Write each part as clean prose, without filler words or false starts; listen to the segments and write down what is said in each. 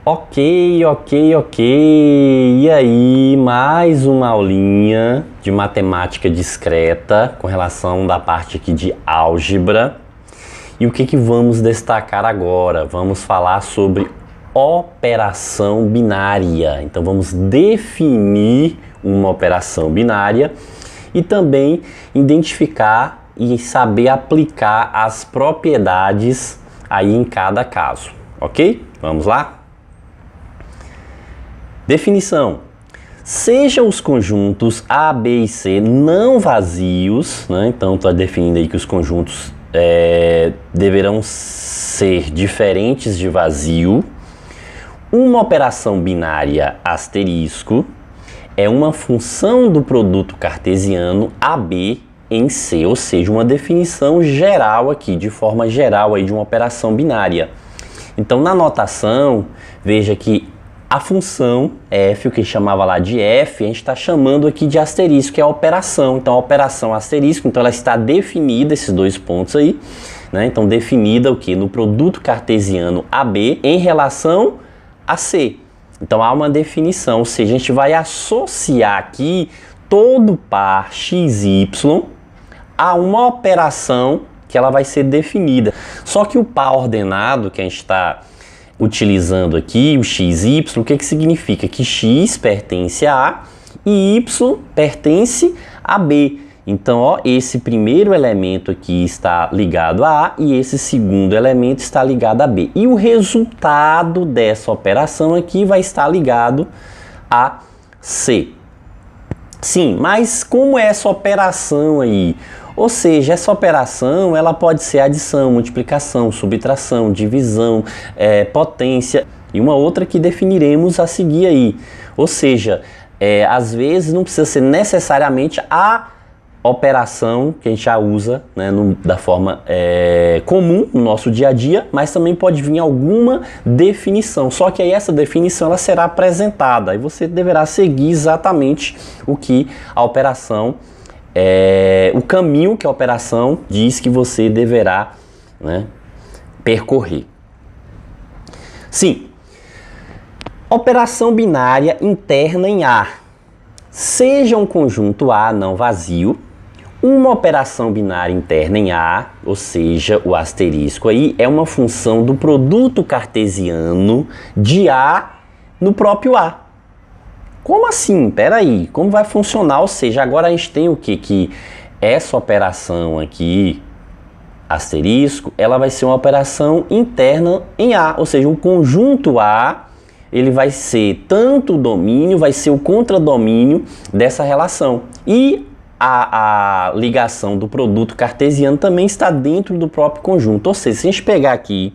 Ok. E aí, mais uma aulinha de matemática discreta com relação da parte aqui de álgebra. E o que vamos destacar agora? Vamos falar sobre operação binária. Então vamos definir uma operação binária e também identificar e saber aplicar as propriedades aí em cada caso, ok? Vamos lá? Definição. Sejam os conjuntos A, B e C não vazios, né? Então estou definindo aí que os conjuntos deverão ser diferentes de vazio. Uma operação binária asterisco é uma função do produto cartesiano AB em C, ou seja, uma definição geral aqui, de forma geral aí de uma operação binária. Então na notação, veja que a função f, o que chamava lá de f, a gente está chamando aqui de asterisco, que é a operação. Então a operação asterisco, então ela está definida, esses dois pontos aí, né? Então definida o que? No produto cartesiano AB em relação a C. Então há uma definição, ou seja, a gente vai associar aqui todo par xy a uma operação que ela vai ser definida. Só que o par ordenado que a gente está utilizando aqui, o xy, o que significa? Que x pertence a A e y pertence a B. Então, ó, esse primeiro elemento aqui está ligado a A e esse segundo elemento está ligado a B. E o resultado dessa operação aqui vai estar ligado a C. Sim, mas como é essa operação aí? Ou seja, essa operação ela pode ser adição, multiplicação, subtração, divisão, potência e uma outra que definiremos a seguir aí. Ou seja, às vezes não precisa ser necessariamente a operação que a gente já usa, né, da forma comum no nosso dia a dia, mas também pode vir alguma definição. Só que aí essa definição ela será apresentada e você deverá seguir exatamente o que a operação o caminho que a operação diz que você deverá, né, percorrer. Sim, operação binária interna em A. Seja um conjunto A não vazio, uma operação binária interna em A, ou seja, o asterisco aí, é uma função do produto cartesiano de A no próprio A. Como assim? Peraí, como vai funcionar? Ou seja, agora a gente tem o quê? Que essa operação aqui, asterisco, ela vai ser uma operação interna em A, ou seja, o conjunto A, ele vai ser tanto o domínio, vai ser o contradomínio dessa relação. E a ligação do produto cartesiano também está dentro do próprio conjunto. Ou seja, se a gente pegar aqui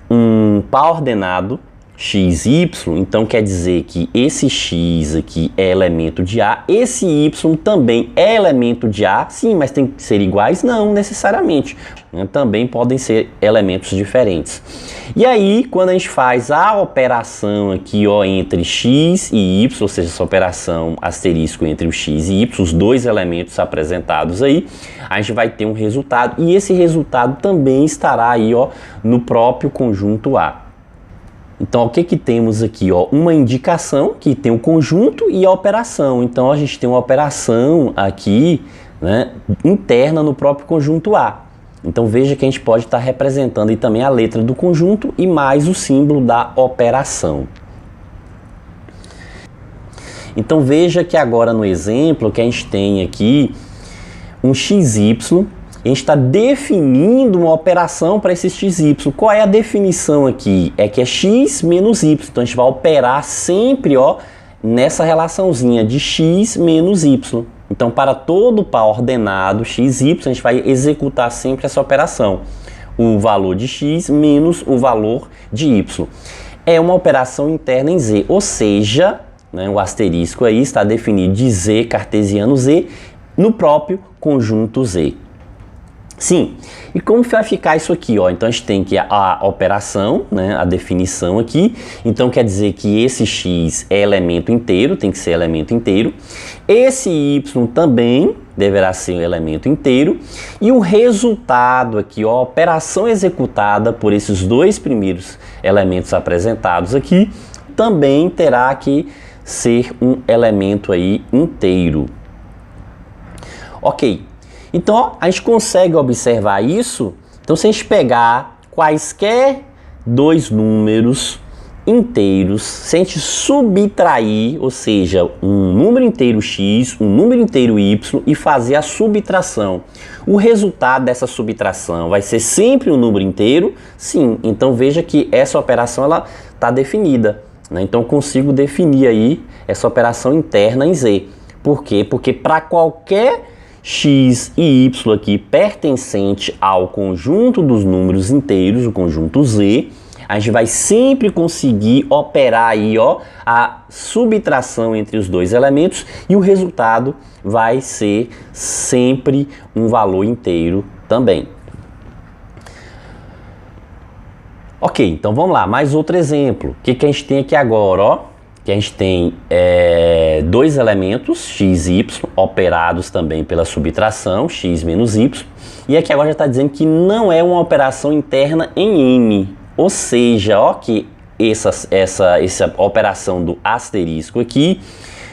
um par ordenado, xy, então quer dizer que esse x aqui é elemento de A, esse y também é elemento de A, sim, mas tem que ser iguais? Não, necessariamente, né? Também podem ser elementos diferentes. E aí, quando a gente faz a operação aqui, ó, entre x e y, ou seja, essa operação asterisco entre o x e y, os dois elementos apresentados aí, a gente vai ter um resultado, e esse resultado também estará aí, ó, no próprio conjunto A. Então, o que temos aqui? Ó, uma indicação que tem o conjunto e a operação. Então, a gente tem uma operação aqui, né, interna no próprio conjunto A. Então, veja que a gente pode estar representando aí também a letra do conjunto e mais o símbolo da operação. Então, veja que agora no exemplo que a gente tem aqui um xy, a gente está definindo uma operação para esse xy. Qual é a definição aqui? É que é x menos y. Então a gente vai operar sempre, ó, nessa relaçãozinha de x menos y. Então para todo par ordenado xy, a gente vai executar sempre essa operação. O valor de x menos o valor de y. É uma operação interna em Z, ou seja, né, o asterisco aí está definido de Z cartesiano Z no próprio conjunto Z. Sim, e como vai ficar isso aqui? Ó? Então a gente tem que a operação, né, a definição aqui, então quer dizer que esse x é elemento inteiro, tem que ser elemento inteiro. Esse y também, deverá ser um elemento inteiro, e o resultado aqui, ó, a operação executada por esses dois primeiros elementos apresentados aqui, também terá que ser um elemento aí inteiro. Ok, então ó, a gente consegue observar isso. Então se a gente pegar quaisquer dois números inteiros, se a gente subtrair, ou seja, um número inteiro x, um número inteiro y, e fazer a subtração, o resultado dessa subtração vai ser sempre um número inteiro? Sim, então veja que essa operação ela está definida, né? Então eu consigo definir aí essa operação interna em z. Por quê? Porque para qualquer x e y aqui pertencente ao conjunto dos números inteiros, o conjunto z, a gente vai sempre conseguir operar aí, ó, a subtração entre os dois elementos, e o resultado vai ser sempre um valor inteiro também. Ok, então vamos lá, mais outro exemplo. O que a gente tem aqui agora, ó? Que a gente tem dois elementos, x e y, operados também pela subtração, x menos y, e aqui agora já está dizendo que não é uma operação interna em n. Ou seja, ó, que essa operação do asterisco aqui,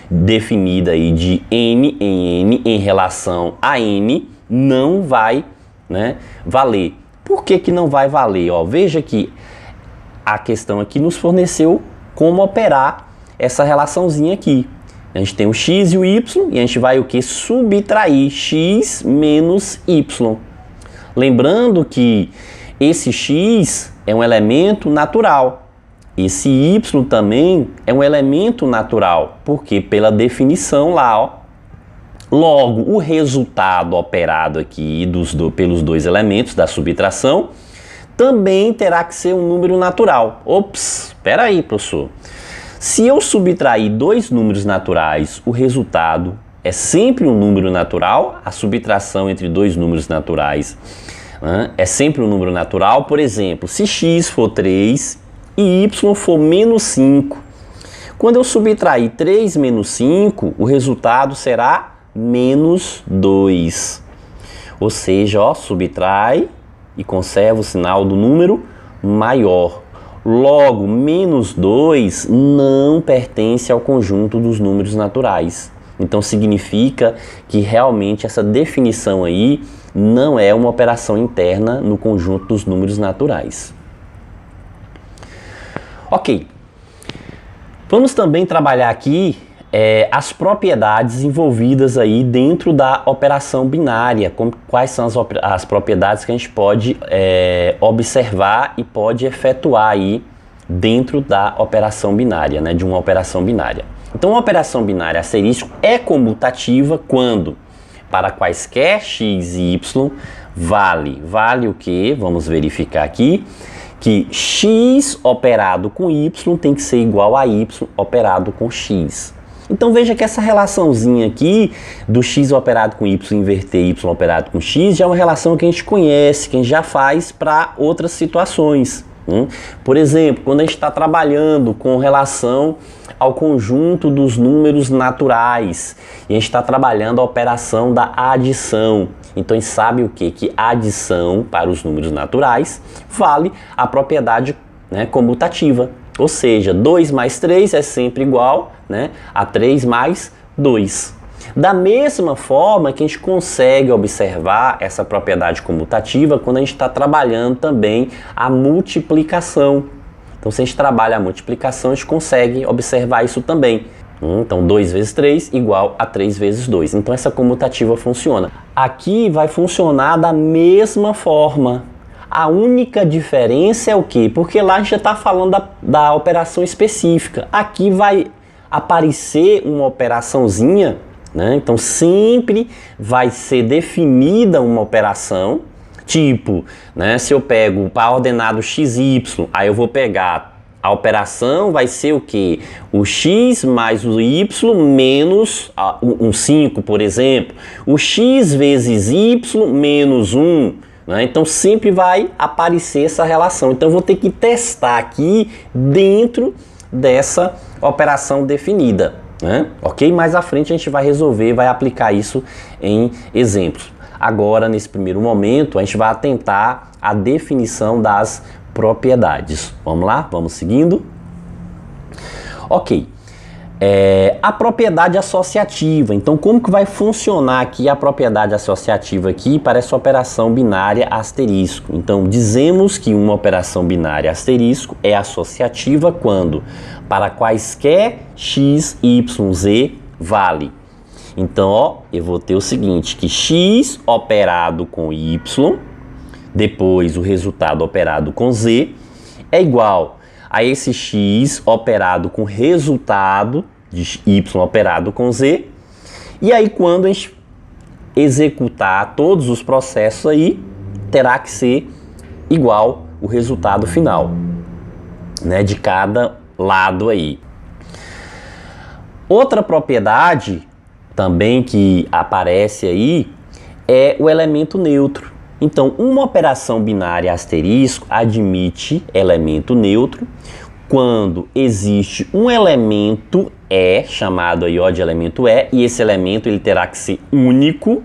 definida aí de n em n em relação a n, não vai, né, valer. Por que não vai valer? Ó, veja que a questão aqui nos forneceu como operar essa relaçãozinha aqui. A gente tem o x e o y, e a gente vai o que? Subtrair x menos y. Lembrando que esse x é um elemento natural. Esse y também é um elemento natural, porque pela definição lá, ó, logo o resultado operado aqui pelos dois elementos da subtração também terá que ser um número natural. Ops, espera aí, professor. Se eu subtrair dois números naturais, o resultado é sempre um número natural. A subtração entre dois números naturais, né, é sempre um número natural. Por exemplo, se x for 3 e y for menos 5. Quando eu subtrair 3 menos 5, o resultado será menos 2. Ou seja, ó, subtrai e conserva o sinal do número maior. Logo, menos 2 não pertence ao conjunto dos números naturais. Então significa que realmente essa definição aí não é uma operação interna no conjunto dos números naturais. Ok. Vamos também trabalhar aqui as propriedades envolvidas aí dentro da operação binária. Quais são as propriedades que a gente pode observar e pode efetuar aí dentro da operação binária, né, de uma operação binária. Então, uma operação binária asterístico é comutativa quando, para quaisquer x e y, vale o que? Vamos verificar aqui, que x operado com y tem que ser igual a y operado com x. Então veja que essa relaçãozinha aqui do x operado com y inverter y operado com x já é uma relação que a gente conhece, que a gente já faz para outras situações. Por exemplo, quando a gente está trabalhando com relação ao conjunto dos números naturais e a gente está trabalhando a operação da adição. Então a gente sabe o que? Que adição para os números naturais vale a propriedade, né, comutativa. Ou seja, 2 mais 3 é sempre igual, né, a 3 mais 2. Da mesma forma que a gente consegue observar essa propriedade comutativa quando a gente está trabalhando também a multiplicação. Então, se a gente trabalha a multiplicação, a gente consegue observar isso também. Então, 2 vezes 3 igual a 3 vezes 2. Então, essa comutativa funciona. Aqui vai funcionar da mesma forma. A única diferença é o quê? Porque lá a gente já está falando da operação específica. Aqui vai aparecer uma operaçãozinha, né? Então sempre vai ser definida uma operação, tipo, né, se eu pego para ordenado xy, aí eu vou pegar a operação, vai ser o que? O x mais o y menos um 5, por exemplo. O x vezes y menos 1. Né? Então sempre vai aparecer essa relação. Então eu vou ter que testar aqui dentro dessa operação definida. né? Ok? Mais à frente a gente vai resolver, vai aplicar isso em exemplos. Agora, nesse primeiro momento, a gente vai atentar à definição das propriedades. Vamos lá? Vamos seguindo? Ok. A propriedade associativa. Então, como que vai funcionar aqui a propriedade associativa aqui para essa operação binária asterisco? Então, dizemos que uma operação binária asterisco é associativa quando para quaisquer x, y, z vale. Então, ó, eu vou ter o seguinte, que x operado com y, depois o resultado operado com z, é igual a esse x operado com resultado de y operado com z. E aí, quando a gente executar todos os processos aí, terá que ser igual o resultado final, né, de cada lado aí. Outra propriedade também que aparece aí é o elemento neutro. Então, uma operação binária asterisco admite elemento neutro quando existe um elemento E, chamado aí ó, de elemento E, e esse elemento ele terá que ser único,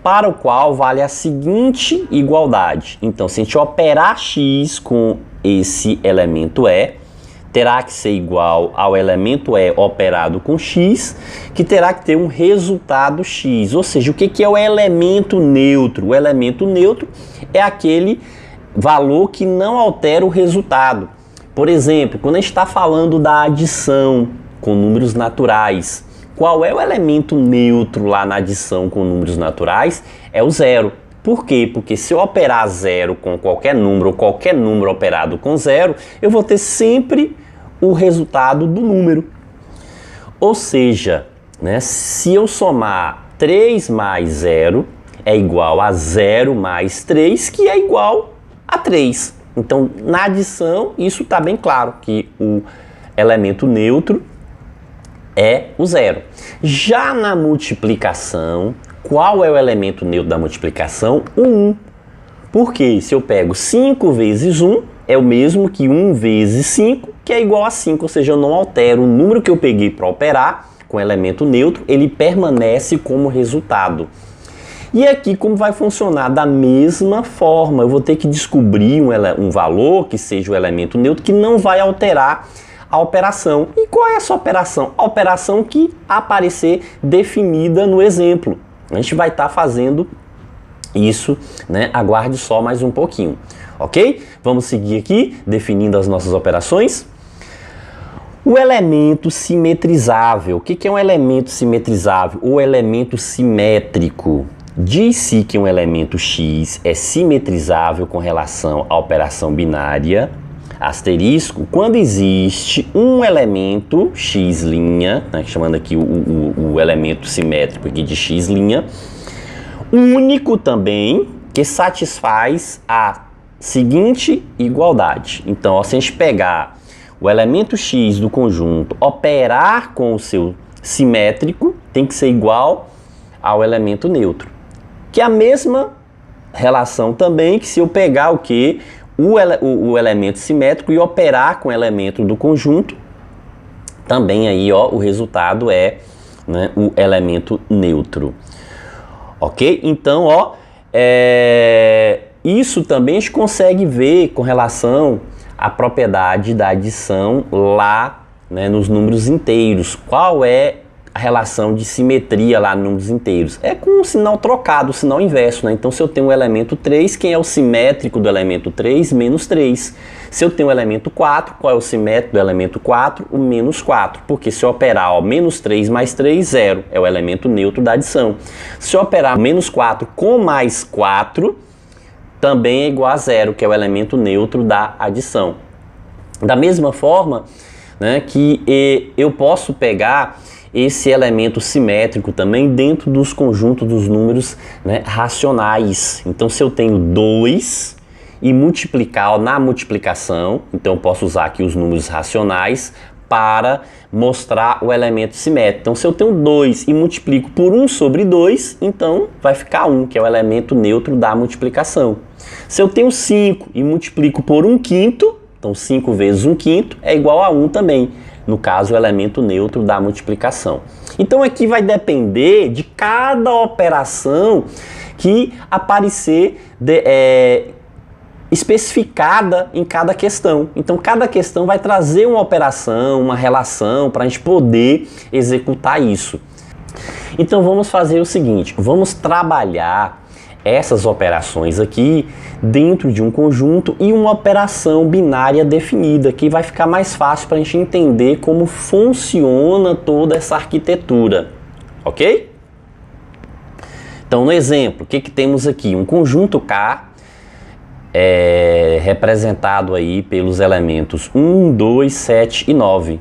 para o qual vale a seguinte igualdade. Então, se a gente operar x com esse elemento E, terá que ser igual ao elemento E operado com x, que terá que ter um resultado x. Ou seja, o que é o elemento neutro? O elemento neutro é aquele valor que não altera o resultado. Por exemplo, quando a gente está falando da adição com números naturais, qual é o elemento neutro lá na adição com números naturais? É o zero. Por quê? Porque se eu operar zero com qualquer número, ou qualquer número operado com zero, eu vou ter sempre o resultado do número. Ou seja, né, se eu somar 3 mais 0 é igual a 0 mais 3, que é igual a 3. Então, na adição, isso está bem claro, que o elemento neutro é o zero. Já na multiplicação, qual é o elemento neutro da multiplicação? O 1. Porque se eu pego 5 vezes 1, é o mesmo que 1 vezes 5, que é igual a 5. Ou seja, eu não altero o número que eu peguei para operar com elemento neutro, ele permanece como resultado. E aqui como vai funcionar? Da mesma forma, eu vou ter que descobrir um valor que seja o elemento neutro que não vai alterar a operação. E qual é essa operação? A operação que aparecer definida no exemplo. A gente vai estar fazendo isso, né? Aguarde só mais um pouquinho, ok? Vamos seguir aqui, definindo as nossas operações. O elemento simetrizável. O que é um elemento simetrizável? O elemento simétrico. Diz-se que um elemento x é simetrizável com relação à operação binária asterisco quando existe um elemento x', né, chamando aqui o elemento simétrico aqui de x', único também, que satisfaz a seguinte igualdade. Então, ó, se a gente pegar o elemento x do conjunto, operar com o seu simétrico, tem que ser igual ao elemento neutro. Que é a mesma relação também que se eu pegar o que? O elemento simétrico e operar com o elemento do conjunto, também aí ó, o resultado é, né, o elemento neutro. Ok? Então, ó, isso também a gente consegue ver com relação à propriedade da adição lá, né, nos números inteiros. Qual é a relação de simetria lá nos números inteiros? É com o sinal trocado, o sinal inverso, né? Então, se eu tenho o elemento 3, quem é o simétrico do elemento 3? Menos 3. Se eu tenho o elemento 4, qual é o simétrico do elemento 4? O menos 4. Porque se eu operar ó, menos 3 mais 3, 0. É o elemento neutro da adição. Se eu operar menos 4 com mais 4, também é igual a 0, que é o elemento neutro da adição. Da mesma forma, né, que eu posso pegar esse elemento simétrico também dentro dos conjuntos dos números, né, racionais. Então, se eu tenho 2 e multiplicar na multiplicação, então eu posso usar aqui os números racionais para mostrar o elemento simétrico. Então, se eu tenho 2 e multiplico por 1 sobre 2, então vai ficar 1, que é o elemento neutro da multiplicação. Se eu tenho 5 e multiplico por 1/5, então 5 vezes 1/5 é igual a 1 também. no caso o elemento neutro da multiplicação. Então aqui vai depender de cada operação que aparecer especificada em cada questão. Então cada questão vai trazer uma operação, uma relação para a gente poder executar isso. Então vamos fazer o seguinte, vamos trabalhar essas operações aqui dentro de um conjunto e uma operação binária definida, que vai ficar mais fácil para a gente entender como funciona toda essa arquitetura, ok? Então no exemplo, o que temos aqui? Um conjunto K representado aí pelos elementos 1, 2, 7 e 9.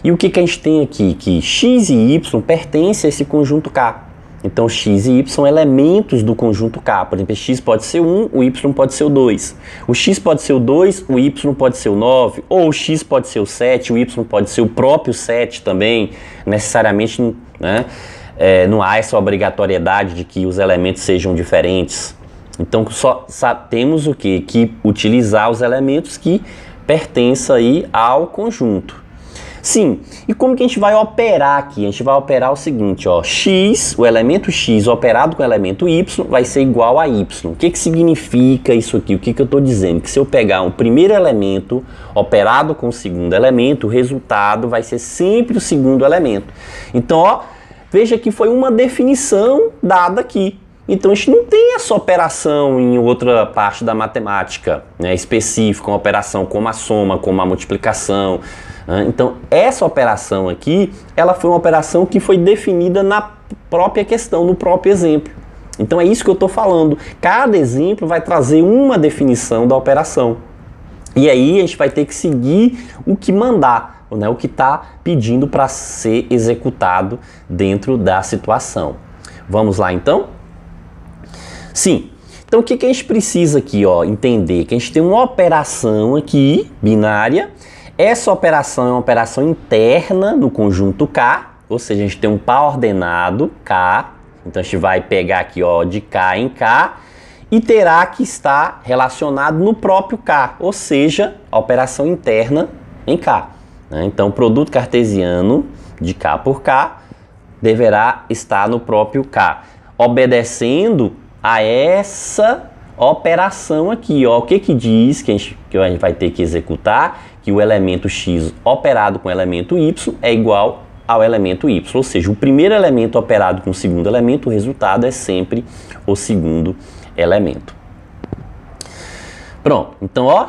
E o que a gente tem aqui? Que x e y pertencem a esse conjunto K. Então x e y são elementos do conjunto K. Por exemplo, x pode ser 1, o y pode ser o 2. O x pode ser o 2, o y pode ser o 9. Ou o x pode ser o 7, o y pode ser o próprio 7 também. Necessariamente, né, não há essa obrigatoriedade de que os elementos sejam diferentes. Então só temos o quê? Que utilizar os elementos que pertencem aí ao conjunto. Sim, e como que a gente vai operar aqui? A gente vai operar o seguinte, ó, x, o elemento x operado com o elemento y vai ser igual a y. O que significa isso aqui? O que eu estou dizendo? Que se eu pegar um primeiro elemento operado com o segundo elemento, o resultado vai ser sempre o segundo elemento. Então, ó, veja que foi uma definição dada aqui. Então a gente não tem essa operação em outra parte da matemática, né, específica, uma operação como a soma, como a multiplicação. Então essa operação aqui, ela foi uma operação que foi definida na própria questão, no próprio exemplo. Então é isso que eu estou falando. Cada exemplo vai trazer uma definição da operação. E aí a gente vai ter que seguir o que mandar, né, o que está pedindo para ser executado dentro da situação. Vamos lá então? Sim, então o que a gente precisa aqui, ó, entender? Que a gente tem uma operação aqui, binária. Essa operação é uma operação interna do conjunto K, ou seja, a gente tem um par ordenado K. Então a gente vai pegar aqui, ó, de K em K e terá que estar relacionado no próprio K, ou seja, a operação interna em K, né? Então o produto cartesiano de K por K deverá estar no próprio K, obedecendo a essa operação aqui, ó. O que diz que a gente vai ter que executar? Que o elemento x operado com o elemento y é igual ao elemento y, ou seja, o primeiro elemento operado com o segundo elemento, o resultado é sempre o segundo elemento. Pronto, então, ó,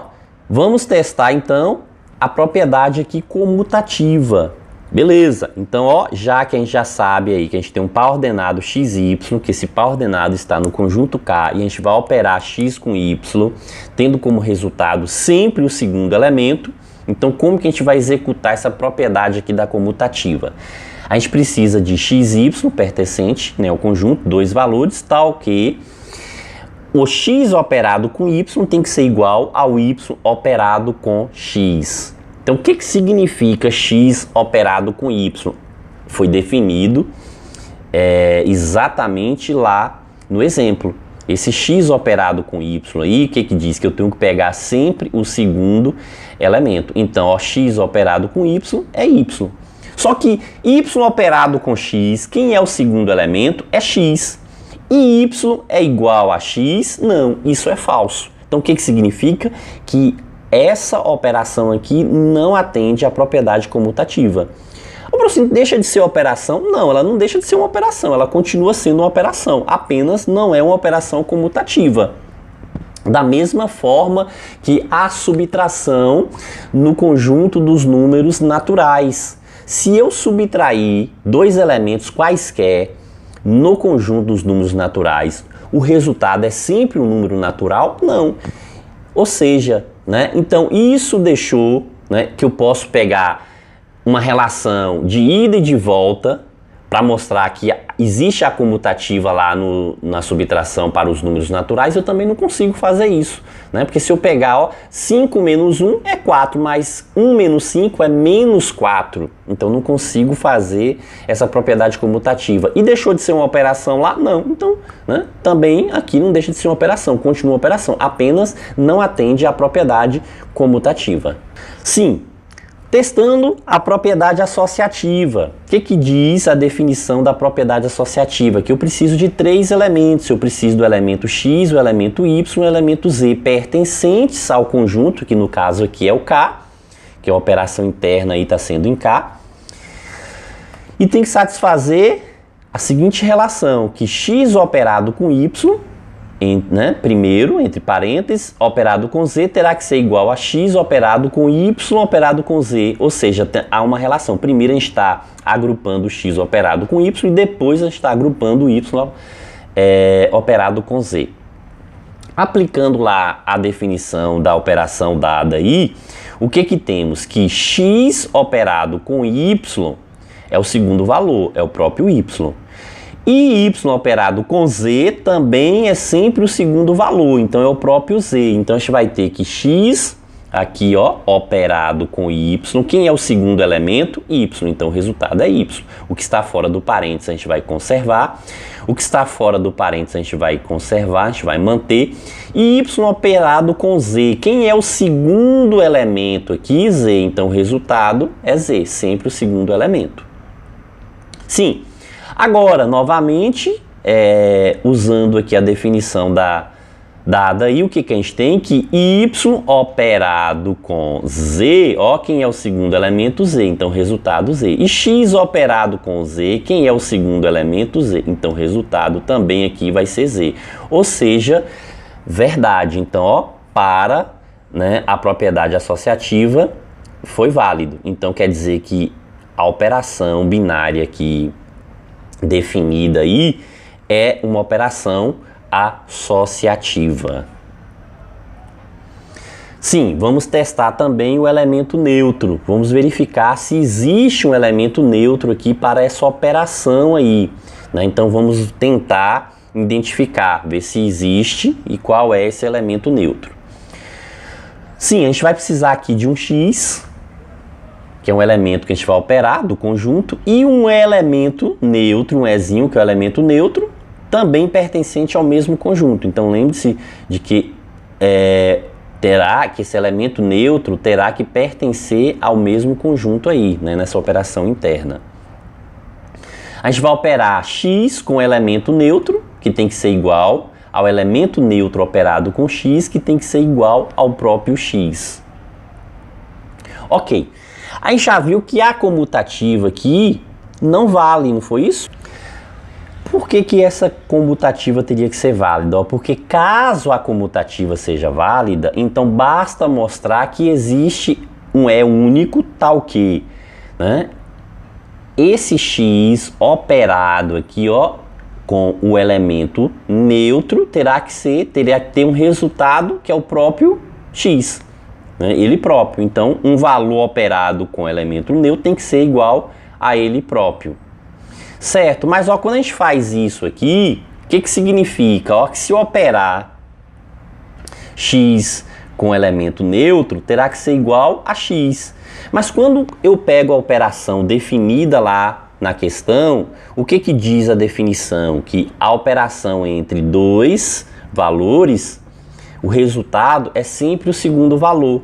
vamos testar então a propriedade aqui comutativa. Beleza, então ó, já que a gente já sabe aí que a gente tem um par ordenado x e y, que esse par ordenado está no conjunto K e a gente vai operar x com y, tendo como resultado sempre o segundo elemento, então como que a gente vai executar essa propriedade aqui da comutativa? A gente precisa de x e y pertencente, né, ao conjunto, dois valores, tal que o x operado com y tem que ser igual ao y operado com x. Então, o que significa x operado com y? Foi definido exatamente lá no exemplo. Esse x operado com y aí, o que diz? Que eu tenho que pegar sempre o segundo elemento. Então, ó, x operado com y é y. Só que y operado com x, quem é o segundo elemento? É x. E y é igual a x? Não, isso é falso. Então, o que significa? Que essa operação aqui não atende à propriedade comutativa. O professor deixa de ser operação? Não, ela não deixa de ser uma operação, ela continua sendo uma operação, apenas não é uma operação comutativa. Da mesma forma que a subtração no conjunto dos números naturais. Se eu subtrair dois elementos quaisquer no conjunto dos números naturais, o resultado é sempre um número natural? Não. Ou seja, né, então isso deixou, né, que eu posso pegar uma relação de ida e de volta para mostrar que existe a comutativa lá na subtração para os números naturais. Eu também não consigo fazer isso, né? Porque se eu pegar, ó, 5 menos 1 é 4, mas 1 menos 5 é menos 4. Então não consigo fazer essa propriedade comutativa. E deixou de ser uma operação lá? Não. Então, né, também aqui não deixa de ser uma operação, continua uma operação, apenas não atende à propriedade comutativa. Sim. Testando a propriedade associativa. O que diz a definição da propriedade associativa? Que eu preciso de 3 elementos. Eu preciso do elemento x, o elemento y e o elemento z, pertencentes ao conjunto, que no caso aqui é o K, que a operação interna aí está sendo em K. E tem que satisfazer a seguinte relação, que x operado com y, primeiro, entre parênteses, operado com z, terá que ser igual a x operado com y operado com z. Ou seja, há uma relação. Primeiro a gente está agrupando o x operado com y e depois a gente está agrupando o y operado com z. Aplicando lá a definição da operação dada aí, o que temos? Que x operado com y é o segundo valor, é o próprio y. E y operado com z também é sempre o segundo valor, então é o próprio z. Então a gente vai ter que x, aqui ó, operado com y, quem é o segundo elemento? Y, então o resultado é y. O que está fora do parênteses a gente vai conservar, o que está fora do parênteses a gente vai conservar, a gente vai manter. E y operado com z, quem é o segundo elemento aqui? Z, então o resultado é z, sempre o segundo elemento. Sim. Agora, novamente, usando aqui a definição dada aí, o que a gente tem? Que y operado com z, ó, quem é o segundo elemento? Z, então resultado z. E x operado com z, quem é o segundo elemento? Z, então resultado também aqui vai ser z. Ou seja, verdade. Então, ó, para, né, a propriedade associativa foi válido. Então, quer dizer que a operação binária aqui definida aí é uma operação associativa. Sim, vamos testar também o elemento neutro. Vamos verificar se existe um elemento neutro aqui para essa operação aí, né? Então vamos tentar identificar, ver se existe e qual é esse elemento neutro. Sim, a gente vai precisar aqui de um x, que é um elemento que a gente vai operar do conjunto, e um elemento neutro, um ezinho, que é o elemento neutro, também pertencente ao mesmo conjunto. Então lembre-se de que esse elemento neutro terá que pertencer ao mesmo conjunto aí, né, nessa operação interna. A gente vai operar x com o elemento neutro, que tem que ser igual ao elemento neutro operado com x, que tem que ser igual ao próprio x. Ok. Aí já viu que a comutativa aqui não vale, não foi isso? Por que essa comutativa teria que ser válida? Porque caso a comutativa seja válida, então basta mostrar que existe um E único tal que, né, esse x operado aqui, ó, com o elemento neutro teria que ter um resultado que é o próprio x. Ele próprio. Então, um valor operado com elemento neutro tem que ser igual a ele próprio. Certo, mas ó, quando a gente faz isso aqui, o que significa? Ó, que se operar x com elemento neutro, terá que ser igual a x. Mas quando eu pego a operação definida lá na questão, o que diz a definição? Que a operação entre dois valores, o resultado é sempre o segundo valor.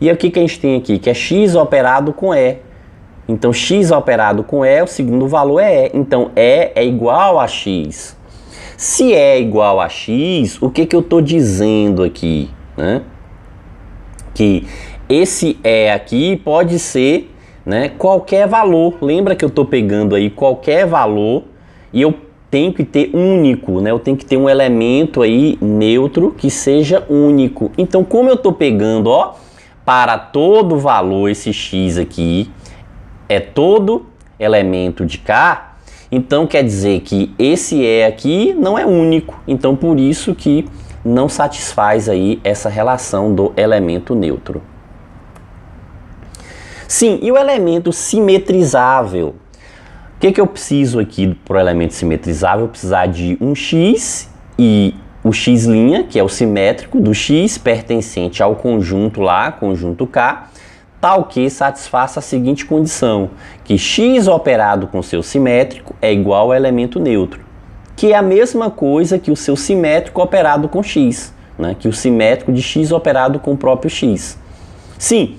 E o que a gente tem aqui? Que é x operado com E. Então, x operado com E, o segundo valor é E. Então, E é igual a x. Se E é igual a x, o que eu estou dizendo aqui? Né? Que esse E aqui pode ser, né, qualquer valor. Lembra que eu estou pegando aí qualquer valor e eu tenho que ter único, né? Eu tenho que ter um elemento aí neutro que seja único. Então, como eu estou pegando, ó, para todo valor esse x aqui é todo elemento de K, então quer dizer que esse E aqui não é único. Então, por isso que não satisfaz aí essa relação do elemento neutro. Sim, e o elemento simetrizável? O que eu preciso aqui para o elemento simetrizável? Eu vou precisar de um x e o x', que é o simétrico do x, pertencente ao conjunto lá, conjunto K, tal que satisfaça a seguinte condição, que x operado com seu simétrico é igual ao elemento neutro, que é a mesma coisa que o seu simétrico operado com x, né? Que o simétrico de x operado com o próprio x. Sim,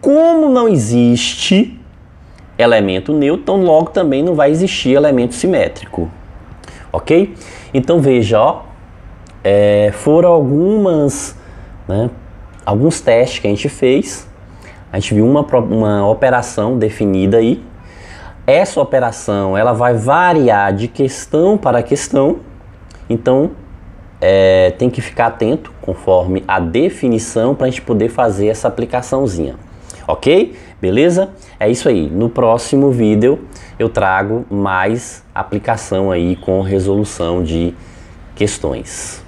Como não existe elemento neutro, então logo também não vai existir elemento simétrico, ok? Então veja, ó, foram alguns testes que a gente fez. A gente viu uma operação definida aí. Essa operação ela vai variar de questão para questão, então tem que ficar atento conforme a definição para a gente poder fazer essa aplicaçãozinha, ok? Beleza? É isso aí. No próximo vídeo eu trago mais aplicação aí com resolução de questões.